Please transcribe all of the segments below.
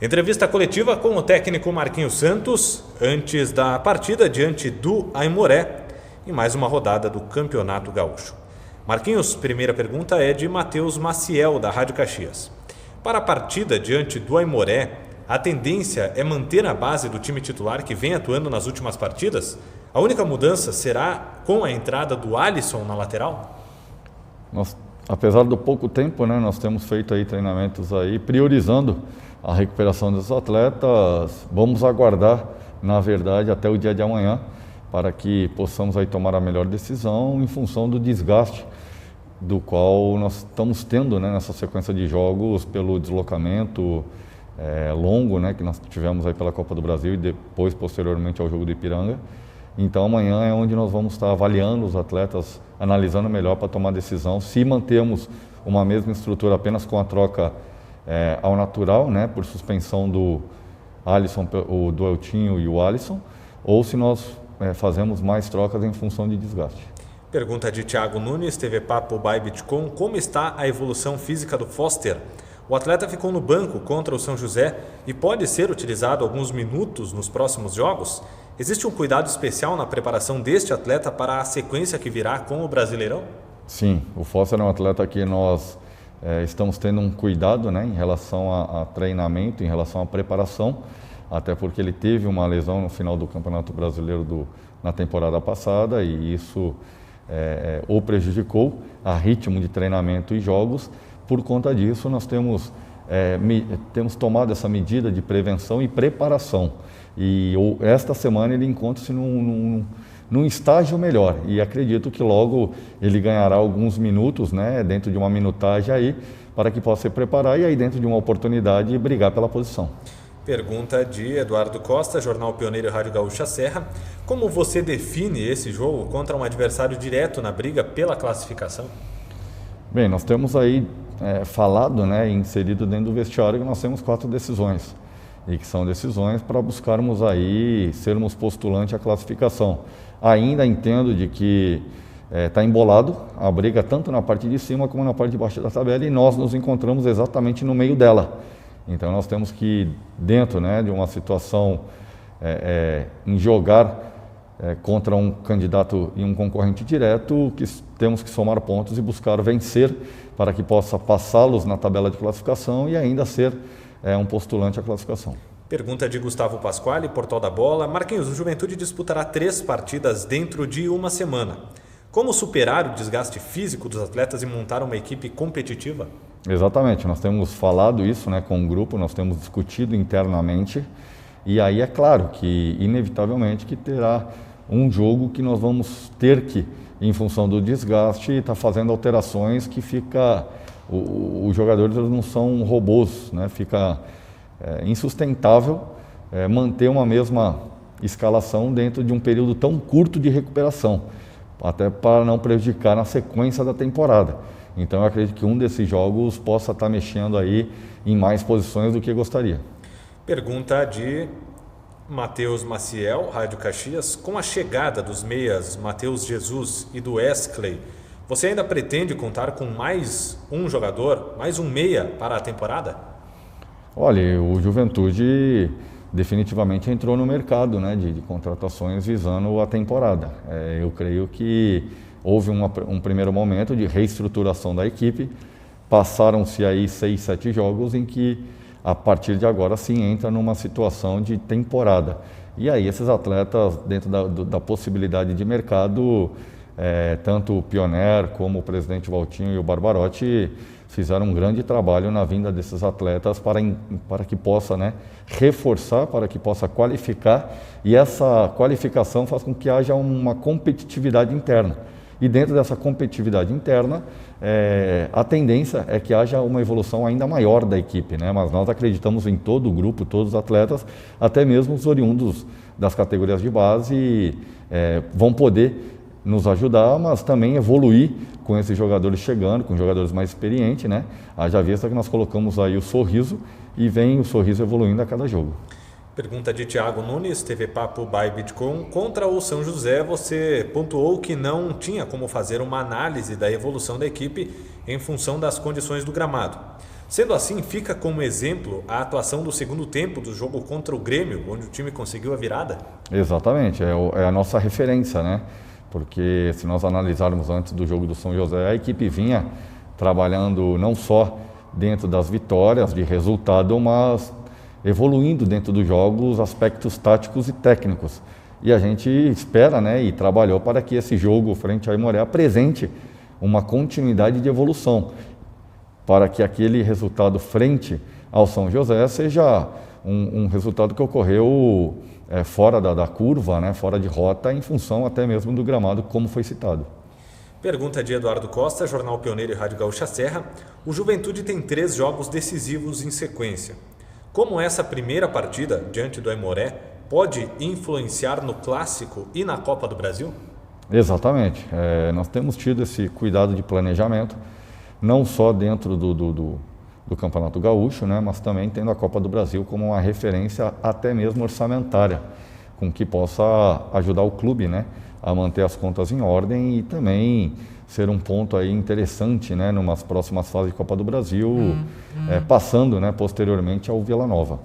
Entrevista coletiva com o técnico Marquinhos Santos, antes da partida diante do Aimoré, em mais uma rodada do Campeonato Gaúcho. Marquinhos, primeira pergunta é de Matheus Maciel, da Rádio Caxias. Para a partida diante do Aimoré, a tendência é manter a base do time titular que vem atuando nas últimas partidas? A única mudança será com a entrada do Alisson na lateral? Apesar do pouco tempo, né, nós temos feito aí treinamentos aí priorizando a recuperação dos atletas. Vamos aguardar, na verdade, até o dia de amanhã para que possamos aí tomar a melhor decisão em função do desgaste do qual nós estamos tendo, né, nessa sequência de jogos pelo deslocamento longo, né, que nós tivemos aí pela Copa do Brasil e depois posteriormente ao jogo do Ipiranga. Então amanhã é onde nós vamos estar avaliando os atletas, analisando melhor para tomar decisão se mantemos uma mesma estrutura apenas com a troca ao natural, né, por suspensão do Alisson, do Eltinho e o Alisson, ou se nós fazemos mais trocas em função de desgaste. Pergunta de Thiago Nunes, TV Papo by Bitcom. Como está a evolução física do Foster? O atleta ficou no banco contra o São José e pode ser utilizado alguns minutos nos próximos jogos? Existe um cuidado especial na preparação deste atleta para a sequência que virá com o Brasileirão? Sim, o Foster é um atleta que nós estamos tendo um cuidado, né, em relação a treinamento, em relação à preparação, até porque ele teve uma lesão no final do Campeonato Brasileiro na temporada passada e isso o prejudicou a ritmo de treinamento e jogos. Por conta disso, nós temos tomado essa medida de prevenção e preparação. E esta semana ele encontra-se num estágio melhor e acredito que logo ele ganhará alguns minutos, né, dentro de uma minutagem aí, para que possa se preparar e aí dentro de uma oportunidade brigar pela posição. Pergunta de Eduardo Costa, Jornal Pioneiro e Rádio Gaúcha Serra. Como você define esse jogo contra um adversário direto na briga pela classificação? Bem, nós temos aí falado, né, inserido dentro do vestiário que nós temos 4 decisões. E que são decisões para buscarmos aí sermos postulantes à classificação. Ainda entendo de que está embolado a briga tanto na parte de cima como na parte de baixo da tabela e nós nos encontramos exatamente no meio dela. Então nós temos que, dentro, né, de uma situação em jogar contra um candidato e um concorrente direto, que temos que somar pontos e buscar vencer para que possa passá-los na tabela de classificação e ainda ser um postulante à classificação. Pergunta de Gustavo Pasquale, Portal da Bola. Marquinhos, o Juventude disputará 3 partidas dentro de uma semana. Como superar o desgaste físico dos atletas e montar uma equipe competitiva? Exatamente, nós temos falado isso, né, com o grupo, nós temos discutido internamente e aí é claro que inevitavelmente que terá um jogo que nós vamos ter que, em função do desgaste, estar fazendo alterações que fica... Os jogadores não são robôs, né? Fica insustentável manter uma mesma escalação dentro de um período tão curto de recuperação, até para não prejudicar na sequência da temporada. Então eu acredito que um desses jogos possa estar mexendo aí em mais posições do que gostaria. Pergunta de Matheus Maciel, Rádio Caxias. Com a chegada dos meias Matheus Jesus e do Wesley, você ainda pretende contar com mais um jogador, mais um meia para a temporada? Olha, o Juventude definitivamente entrou no mercado, né, de contratações visando a temporada. Eu creio que houve um primeiro momento de reestruturação da equipe, passaram-se aí 6, 7 jogos em que a partir de agora sim entra numa situação de temporada. E aí esses atletas, dentro da possibilidade de mercado, tanto o Pioner como o presidente Valtinho e o Barbarotti fizeram um grande trabalho na vinda desses atletas para que possa, né, reforçar, para que possa qualificar e essa qualificação faz com que haja uma competitividade interna. E dentro dessa competitividade interna, a tendência é que haja uma evolução ainda maior da equipe, né? Mas nós acreditamos em todo o grupo, todos os atletas, até mesmo os oriundos das categorias de base, vão poder nos ajudar, mas também evoluir com esses jogadores chegando, com jogadores mais experientes, né? Haja vista que nós colocamos aí o Sorriso e vem o Sorriso evoluindo a cada jogo. Pergunta de Thiago Nunes, TV Papo by Bitcom. Contra o São José, você pontuou que não tinha como fazer uma análise da evolução da equipe em função das condições do gramado. Sendo assim, fica como exemplo a atuação do segundo tempo do jogo contra o Grêmio, onde o time conseguiu a virada? Exatamente, é a nossa referência, né? Porque se nós analisarmos antes do jogo do São José, a equipe vinha trabalhando não só dentro das vitórias, de resultado, mas evoluindo dentro dos jogos aspectos táticos e técnicos. E a gente espera, né, e trabalhou para que esse jogo frente ao Aimoré apresente uma continuidade de evolução, para que aquele resultado frente ao São José seja um resultado que ocorreu fora da curva, né, fora de rota, em função até mesmo do gramado, como foi citado. Pergunta de Eduardo Costa, Jornal Pioneiro e Rádio Gaúcha Serra. O Juventude tem 3 jogos decisivos em sequência. Como essa primeira partida, diante do Aimoré, pode influenciar no Clássico e na Copa do Brasil? Exatamente. Nós temos tido esse cuidado de planejamento, não só dentro do Campeonato Gaúcho, né, mas também tendo a Copa do Brasil como uma referência até mesmo orçamentária, com que possa ajudar o clube, né, a manter as contas em ordem e também ser um ponto aí interessante, né, numas próximas fases de Copa do Brasil, passando, né, posteriormente ao Vila Nova.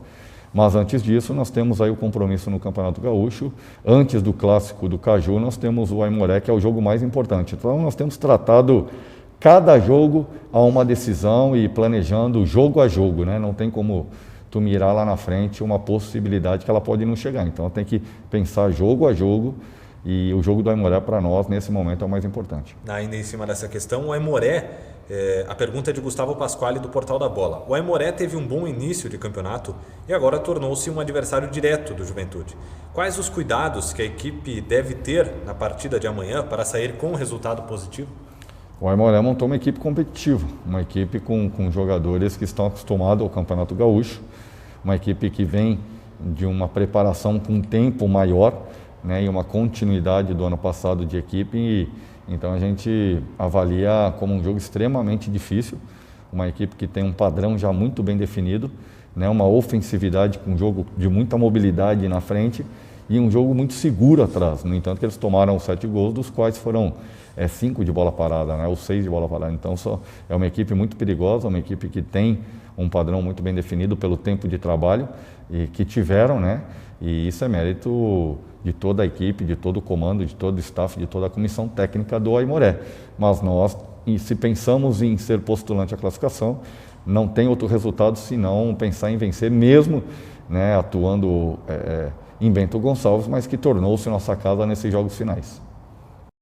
Mas antes disso, nós temos aí o compromisso no Campeonato Gaúcho. Antes do Clássico do Caju, nós temos o Aimoré, que é o jogo mais importante. Então, nós temos tratado cada jogo a uma decisão e planejando jogo a jogo, né? Não tem como tu mirar lá na frente uma possibilidade que ela pode não chegar. Então, tem que pensar jogo a jogo e o jogo do Aimoré, para nós, nesse momento, é o mais importante. Ainda em cima dessa questão, o Aimoré, a pergunta é de Gustavo Pasquale, do Portal da Bola. O Aimoré teve um bom início de campeonato e agora tornou-se um adversário direto do Juventude. Quais os cuidados que a equipe deve ter na partida de amanhã para sair com um resultado positivo? O Aimoré montou uma equipe competitiva, uma equipe com jogadores que estão acostumados ao Campeonato Gaúcho, uma equipe que vem de uma preparação com um tempo maior, né, e uma continuidade do ano passado de equipe, e então a gente avalia como um jogo extremamente difícil, uma equipe que tem um padrão já muito bem definido, né, uma ofensividade com um jogo de muita mobilidade na frente e um jogo muito seguro atrás. No entanto, que eles tomaram 7 gols, dos quais foram 5 de bola parada, né, ou 6 de bola parada. Então, é uma equipe muito perigosa, uma equipe que tem um padrão muito bem definido pelo tempo de trabalho e que tiveram, né, e isso é mérito de toda a equipe, de todo o comando, de todo o staff, de toda a comissão técnica do Aimoré. Mas nós, se pensamos em ser postulante à classificação, não tem outro resultado senão pensar em vencer, mesmo, né, atuando em Bento Gonçalves, mas que tornou-se nossa casa nesses jogos finais.